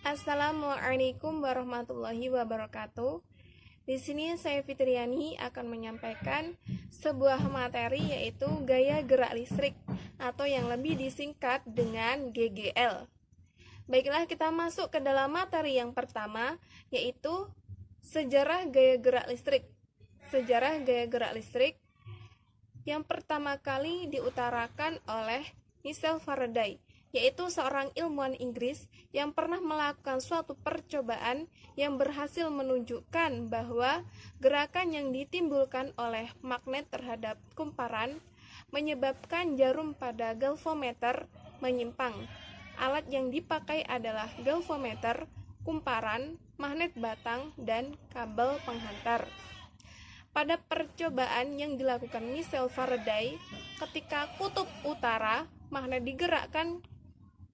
Assalamualaikum warahmatullahi wabarakatuh. Di sini saya Fitriani akan menyampaikan sebuah materi yaitu gaya gerak listrik atau yang lebih disingkat dengan GGL. Baiklah, kita masuk ke dalam materi yang pertama yaitu sejarah gaya gerak listrik. Sejarah gaya gerak listrik yang pertama kali diutarakan oleh Michael Faraday, yaitu seorang ilmuwan Inggris yang pernah melakukan suatu percobaan yang berhasil menunjukkan bahwa gerakan yang ditimbulkan oleh magnet terhadap kumparan menyebabkan jarum pada galvanometer menyimpang. Alat yang dipakai adalah galvanometer, kumparan, magnet batang, dan kabel penghantar. Pada percobaan yang dilakukan Michael Faraday, ketika kutub utara magnet digerakkan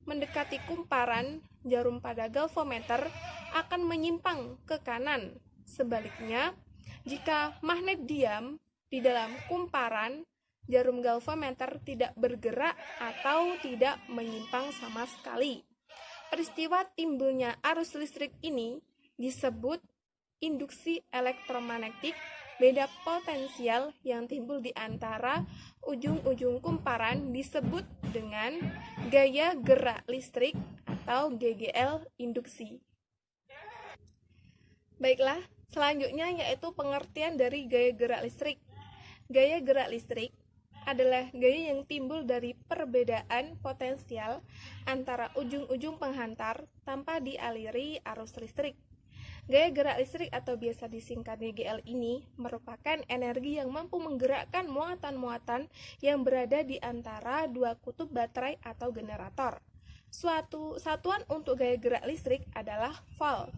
mendekati kumparan, jarum pada galvanometer akan menyimpang ke kanan. Sebaliknya, jika magnet diam di dalam kumparan, jarum galvanometer tidak bergerak atau tidak menyimpang sama sekali. Peristiwa timbulnya arus listrik ini disebut induksi elektromagnetik. Beda potensial yang timbul di antara ujung-ujung kumparan disebut dengan gaya gerak listrik atau GGL induksi. Baiklah, selanjutnya yaitu pengertian dari gaya gerak listrik. Gaya gerak listrik adalah gaya yang timbul dari perbedaan potensial antara ujung-ujung penghantar tanpa dialiri arus listrik. Gaya gerak listrik atau biasa disingkat GGL ini merupakan energi yang mampu menggerakkan muatan-muatan yang berada di antara dua kutub baterai atau generator. Suatu satuan untuk gaya gerak listrik adalah volt.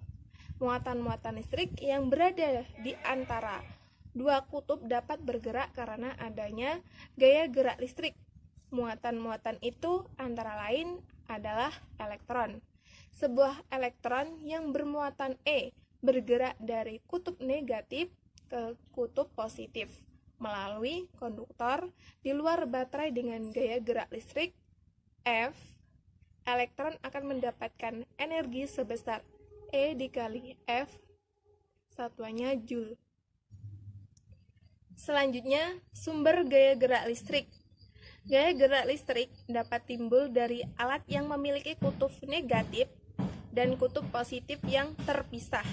Muatan-muatan listrik yang berada di antara dua kutub dapat bergerak karena adanya gaya gerak listrik. Muatan-muatan itu antara lain adalah elektron. Sebuah elektron yang bermuatan E bergerak dari kutub negatif ke kutub positif melalui konduktor di luar baterai dengan gaya gerak listrik F. Elektron akan mendapatkan energi sebesar E dikali F, satuannya Joule. Selanjutnya, sumber gaya gerak listrik. Gaya gerak listrik dapat timbul dari alat yang memiliki kutub negatif dan kutub positif yang terpisah.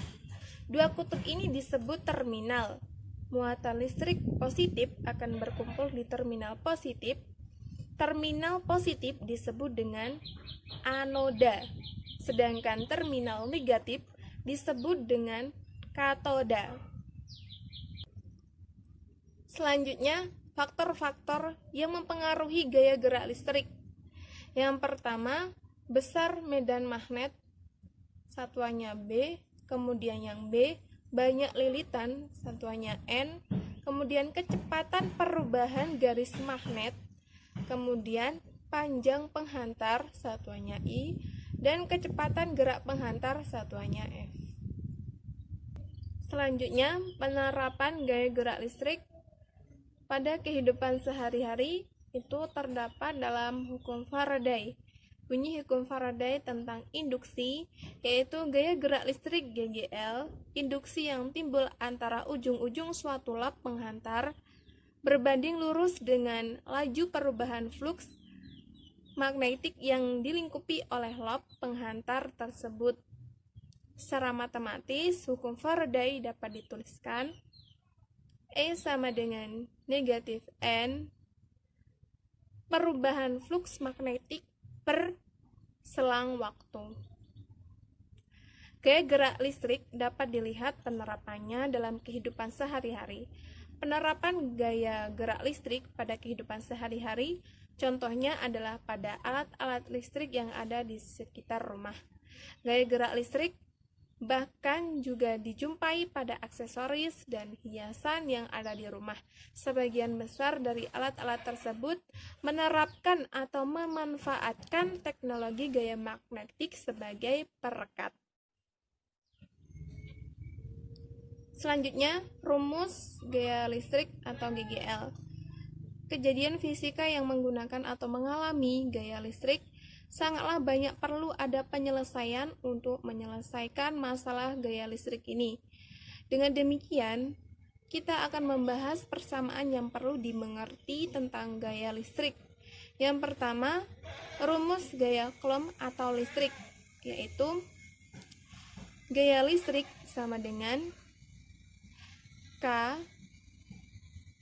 Dua kutub ini disebut terminal. Muatan listrik positif akan berkumpul di terminal positif. Terminal positif disebut dengan anoda, sedangkan terminal negatif disebut dengan katoda. Selanjutnya, faktor-faktor yang mempengaruhi gaya gerak listrik. Yang pertama, besar medan magnet, satuannya B, kemudian yang B, banyak lilitan, satuannya N, kemudian kecepatan perubahan garis magnet, kemudian panjang penghantar, satuannya I, dan kecepatan gerak penghantar, satuannya F. Selanjutnya, penerapan gaya gerak listrik pada kehidupan sehari-hari itu terdapat dalam hukum Faraday. Bunyi hukum Faraday tentang induksi, yaitu gaya gerak listrik GGL, induksi yang timbul antara ujung-ujung suatu lap penghantar berbanding lurus dengan laju perubahan flux magnetik yang dilingkupi oleh lap penghantar tersebut. Secara matematis, hukum Faraday dapat dituliskan E sama dengan negatif N perubahan flux magnetik per selang waktu. Gaya gerak listrik dapat dilihat penerapannya dalam kehidupan sehari-hari. Penerapan gaya gerak listrik pada kehidupan sehari-hari contohnya adalah pada alat-alat listrik yang ada di sekitar rumah. Gaya gerak listrik bahkan juga dijumpai pada aksesoris dan hiasan yang ada di rumah. Sebagian besar dari alat-alat tersebut menerapkan atau memanfaatkan teknologi gaya magnetik sebagai perekat. Selanjutnya, rumus gaya listrik atau GGL. Kejadian fisika yang menggunakan atau mengalami gaya listrik sangatlah banyak perlu ada penyelesaian untuk menyelesaikan masalah gaya listrik ini. Dengan demikian, kita akan membahas persamaan yang perlu dimengerti tentang gaya listrik. Yang pertama, rumus gaya Coulomb atau listrik, yaitu gaya listrik sama dengan K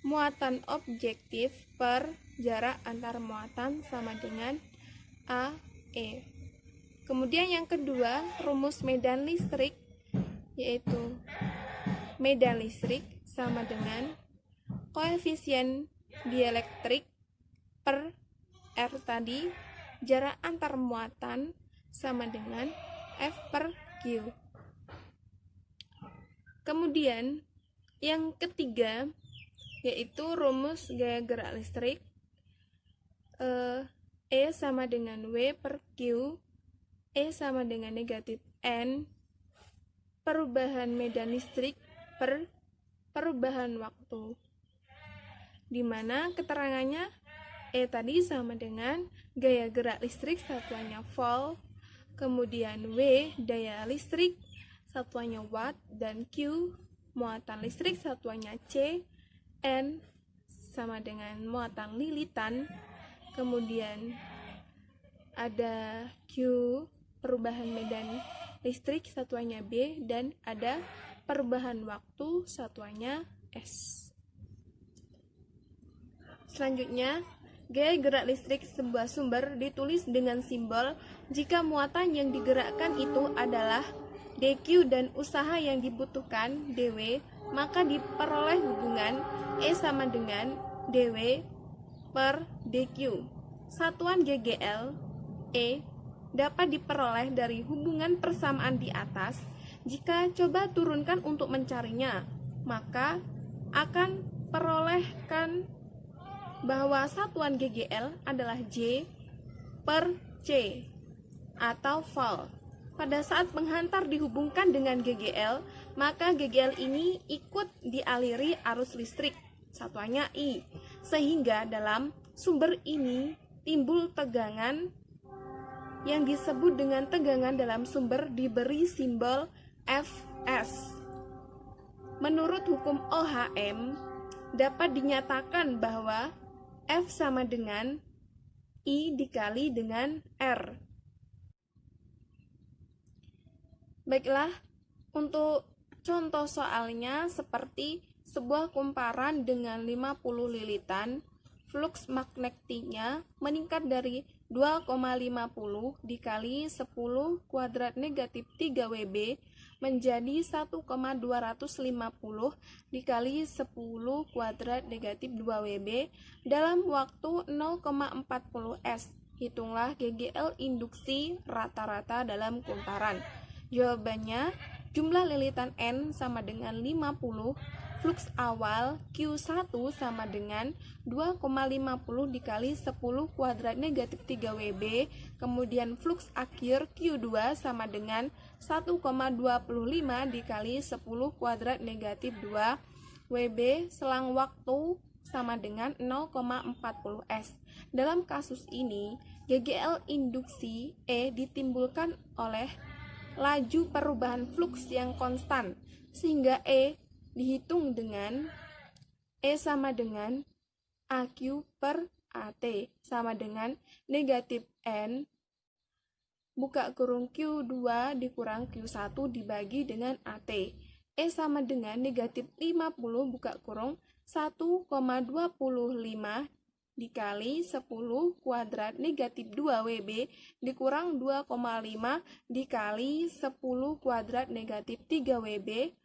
muatan objektif per jarak antar muatan sama dengan AE. Kemudian yang kedua, rumus medan listrik, yaitu medan listrik sama dengan koefisien dielektrik per R tadi, jarak antar muatan sama dengan F per Q. Kemudian yang ketiga, yaitu rumus gaya gerak listrik, E sama dengan W per Q, E sama dengan negatif N, perubahan medan listrik per perubahan waktu, di mana keterangannya E tadi sama dengan gaya gerak listrik satuannya volt, kemudian W daya listrik satuannya watt, dan Q muatan listrik satuannya C, N sama dengan muatan lilitan, kemudian ada Q perubahan medan listrik satuannya B, dan ada perubahan waktu satuannya S. Selanjutnya, gaya gerak listrik sebuah sumber ditulis dengan simbol jika muatan yang digerakkan itu adalah dQ dan usaha yang dibutuhkan dW, maka diperoleh hubungan E sama dengan dW per dQ. Satuan GGL E dapat diperoleh dari hubungan persamaan di atas. Jika coba turunkan untuk mencarinya, maka akan perolehkan bahwa satuan GGL adalah J per C atau volt. Pada saat penghantar dihubungkan dengan GGL, maka GGL ini ikut dialiri arus listrik, satuannya I, sehingga dalam sumber ini timbul tegangan yang disebut dengan tegangan dalam sumber diberi simbol Fs. Menurut hukum Ohm, dapat dinyatakan bahwa F sama dengan I dikali dengan R. Baiklah, untuk contoh soalnya seperti sebuah kumparan dengan 50 lilitan, flux magnetiknya meningkat dari 2,50 dikali 10 kuadrat negatif 3 Wb menjadi 1,250 dikali 10 kuadrat negatif 2 Wb dalam waktu 0,40 S. Hitunglah GGL induksi rata-rata dalam kumparan. Jawabannya, jumlah lilitan N sama dengan 50, flux awal Q1 sama dengan 2,50 dikali 10 kuadrat negatif 3 Wb, kemudian flux akhir Q2 sama dengan 1,25 dikali 10 kuadrat negatif 2 Wb, selang waktu sama dengan 0,40 S. Dalam kasus ini, GGL induksi E ditimbulkan oleh laju perubahan flux yang konstan, sehingga E dihitung dengan E sama dengan AQ per AT sama dengan negatif N buka kurung Q2 dikurang Q1 dibagi dengan AT. E sama dengan negatif 50 buka kurung 1,25 dikali 10 kuadrat negatif 2 Wb dikurang 2,5 dikali 10 kuadrat negatif 3 Wb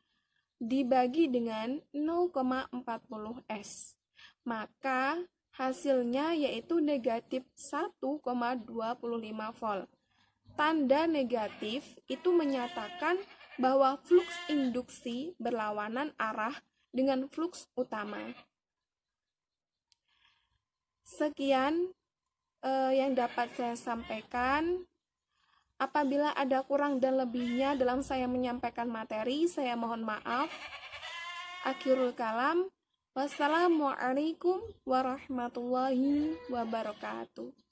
dibagi dengan 0,40 S. Maka hasilnya yaitu negatif 1,25 volt. Tanda negatif itu menyatakan bahwa flux induksi berlawanan arah dengan flux utama. Sekian yang dapat saya sampaikan. Apabila ada kurang dan lebihnya dalam saya menyampaikan materi, saya mohon maaf. Akhirul kalam. Wassalamualaikum warahmatullahi wabarakatuh.